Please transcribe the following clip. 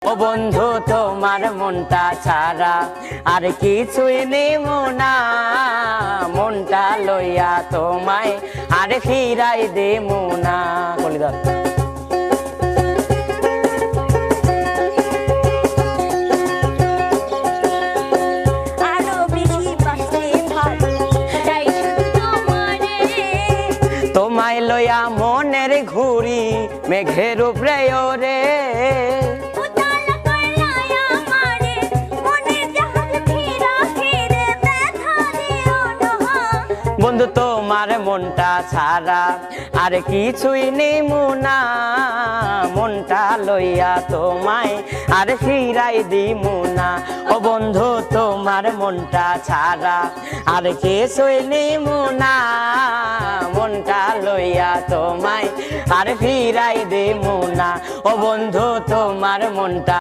ও বন্ধু তোমার মনটা ছাড়া আর কিছুই নেমো না, মনটা লইয়া তোমায় আর ফিরাই দেমু না। কলিদার তোমায় লইয়া মনের ঘুরি মেঘের উপরে ওরে, বন্ধু তোমার মনটা ছাড়া আর কিছুই নেমু না, মনটা লইয়া তোমায় আর ফিরাই দিমু না। ও বন্ধু তোমার মনটা ছাড়া আর কিছুই নেমু না, মনটা লইয়া তোমায় আর ফিরাই দিমু না। ও বন্ধু তোমার মনটা